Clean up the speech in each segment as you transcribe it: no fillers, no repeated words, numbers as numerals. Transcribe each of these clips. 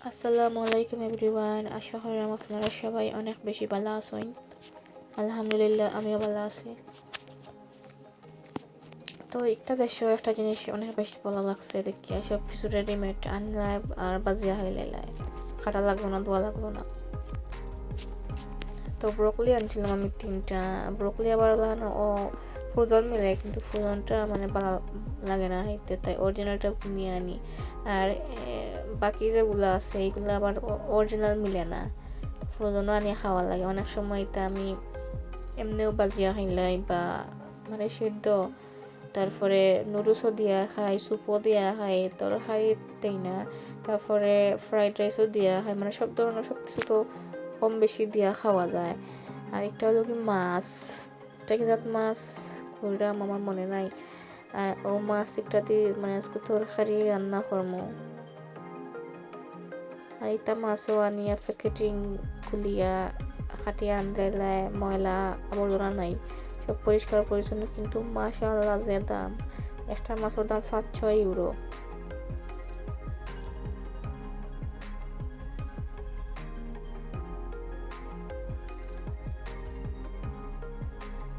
আসসালামু আলাইকুম এভরিওয়ান, আশা করি আপনারা সবাই অনেক বেশি ভালো আছেন। আলহামদুলিল্লাহ আমিও ভালো আছি। তো একটা দেশে একটা জিনিস অনেক বেশি ভালো লাগছে দেখি, সব কিছু রেডিমেড আনলাই আর বাজিয়া খাইলাই, কাটা লাগলো না, ধোয়া লাগলো না। তো ব্রোকলি আনছিলাম আমি 3টা। ব্রোকলি আবার ও ফ্রোজন মিলে, কিন্তু ফ্রোজনটা মানে ভালো লাগে না খাইতে, তাই অরিজিনালটাও কিনে আনি। আর বাকি যেগুলো আছে এইগুলো আবার অরিজিনাল মিলে না, ফ্রোজনও আনিয়ে খাওয়া লাগে। অনেক সময় তা আমি এমনিও বাজিয়া খাইলাই বা মানে সেদ্ধ, তারপরে নুডলসও দিয়া খাই, স্যুপও দিয়া খাই, তরকারিতেই না, তারপরে ফ্রাইড রাইসও দিয়া খাই, মানে সব ধরনের সব কিছু তো কম বেশি দিয়া খাওয়া যায়। আর একটা হলো কি মাছ, এটা কি জাত মাছ ওইটা আমার মনে নাই। ও মাছ একটা দিয়ে মানে তরকারি রান্না করমু। আর একটা মাছও আনিয়া প্যাকেটিং খুলিয়া কাটিয়া আনলে ময়লা আবর্জনা নাই, সব পরিষ্কার পরিচ্ছন্ন, কিন্তু মাশাআল্লাহ যে দাম, একটা মাছের দাম 5-6 ইউরো।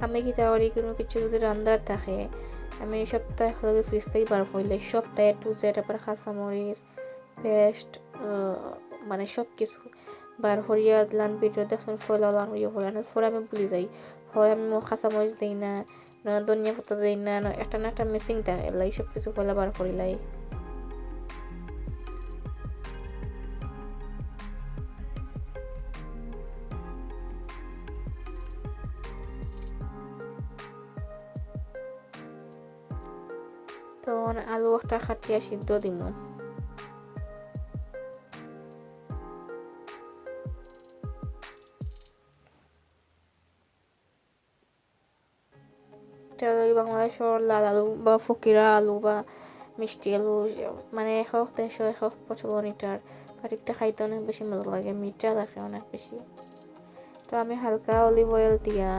আমি কি তাহলে কোনো কিছু যদি রান্নার থাকে, আমি সপ্তাহে ফ্রিজ থেকে বার করলে সপ্তাহে টু জেড আবার কাঁচামরিচ পেস্ট, মানে সব কিছু বার করিয়া দিলাম ভিডিও দেখুন ফলালাম ইয়ে করে পরে আমি ভুলে যাই। হয় আমি কাঁচামরিচ দিই না, ধনিয়া পাতা দিই না, একটা না একটা মিসিং থাকে, লাই সব কিছু ফলা বার করিলাই। তো আলু একটা খাটিয়া সিদ্ধ দিমু। এটা হলো বাংলাদেশের লাল আলু বা ফকিরা আলু বা মিষ্টি আলু, মানে একক দেশ একক প্রচলন এটার। বাট একটা খাইতে অনেক বেশি মজা লাগে, মিঠা থাকে অনেক বেশি। তো আমি হালকা অলিভ অয়েল দিয়া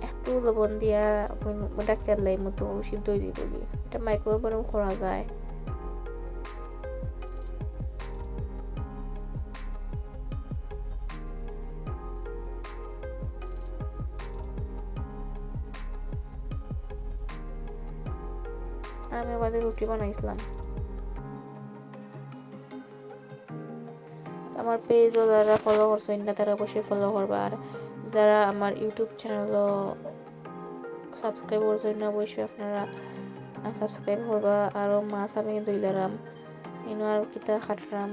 একটু লবণ দিয়া ডাক্তার লাই মতো সিদ্ধ দিয়ে বলি, এটা মাইক্রোওভেনও করা যায়। আর আমি আমাদের রুটি বানাইছিলাম। আমার পেজও যারা ফলো করছেন না তারা অবশ্যই ফলো করবা, আর যারা আমার ইউটিউব চ্যানেলও সাবস্ক্রাইব করছেন না অবশ্যই আপনারা সাবস্ক্রাইব করবা। আরও মাছ আমি দইলারাম, ইনো আর কিতা খাটরাম।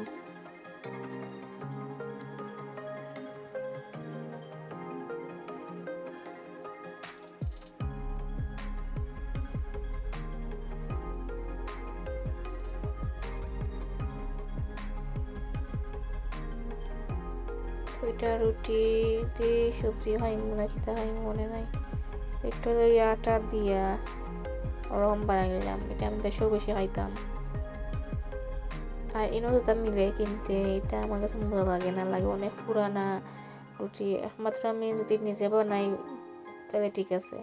ওইটা রুটি দিয়ে সবজি খাইমু না কিতা খাইমু মনে নাই। একটু আটা দিয়া ওরকম বানাই নিলাম, এটা আমি দেশেও বেশি খাইতাম। আর এনে যেটা মিলে কিনতে, এটা আমার কাছে মজা লাগে না, লাগে অনেক পুরানা রুটি। একমাত্র আমি যদি নিজে বানাই তাহলে ঠিক আছে।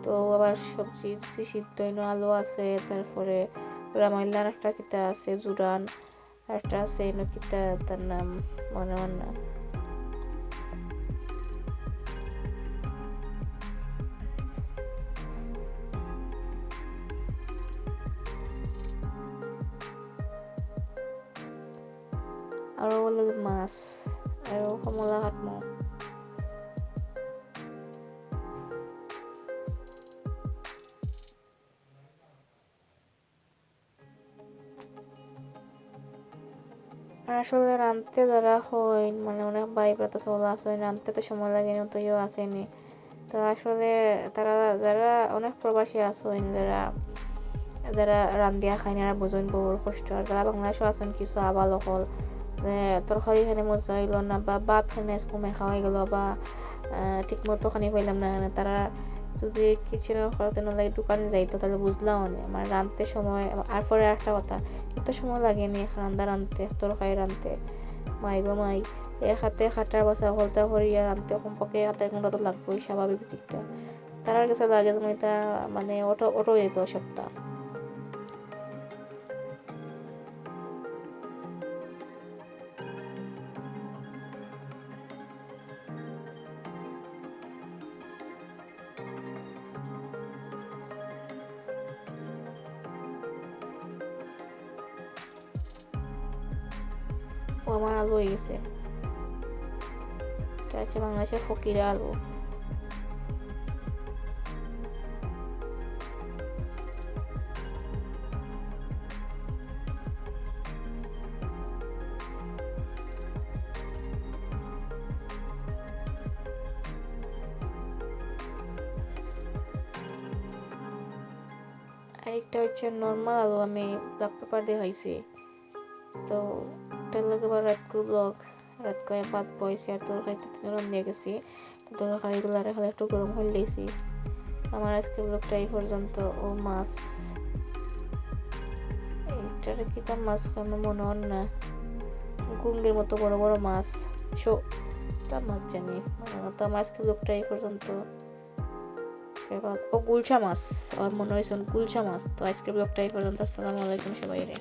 তো আবার সবজি সিদ্ধ এনে আলু আছে, তারপরে রামাইলার একটা কিতা আছে জুরান, একটা আছে এনে কিতা তার নাম মনে হয় না। আরও বলে মাছ আৰু কমলা কাটমু। আর আসলে রাঁধতে যারা হয় মানে অনেক ভাই ব্রাতা চলা আছে, রাঁধতে তো সময় লাগে না, তো ইয়েও আসেনি। তো আসলে তারা যারা অনেক প্রবাসী আছেন, যারা যারা রান্ধিয়া খায় না বোঝেন বহুর কষ্ট। আর যারা বাংলাদেশও আছেন কিছু আবাল অকল, যে তরকারি খানে মজা হইল না বা ভাত খানে কমে খাওয়াই গেল বা ঠিক মতো খানি পাইলাম না, তারা যদি কিচেনের খরতে না লাগে দোকানে যাইতো তাহলে বুঝলাম না মানে রাঁধতে সময়। আর পরে একটা কথা, এত সময় লাগেনি রাঁধতে তরকারি রাঁধতে, মাই গো মাই, এক হাতে খাটার বাসা হলতা হরিয়া রাঁধতে কমপক্ষে 1.5 ঘন্টা তো লাগবেই স্বাভাবিক দিকটা। তার কাছে লাগে যেমন এটা মানে অটো অটো যেত সপ্তাহ। ও আমার আলু হয়ে গেছে। এটা আছে বাংলাদেশের ফকিরা আলু। আরেকটা হচ্ছে নর্মাল আলু, আমি ব্ল্যাক পেপার দিয়ে খাইছি। তো এটার লোক আবার রাত করে ব্লগ রাত করে ভাত বয়েছি আর তরকারিতে তিনজন দিয়ে গেছি। তো তরকারিগুলো খালি একটু গরম হয়ে দিয়েছি। আমার আজকে ব্লগটা এই পর্যন্ত। ও মাছ, এইটার কি তার মাছ আমার মনে হয় না, গুঙ্গের মতো বড় বড় মাছ, শো তার মাছ জানি মনে হয়। তো আমার আজকে ব্লগটা এই পর্যন্ত। ও গুলশা মাছ, আমার মনে হয়েছে গুলশা মাছ। তো আজকে ব্লগটা এই পর্যন্ত। আসসালামু আলাইকুম সবাই রে।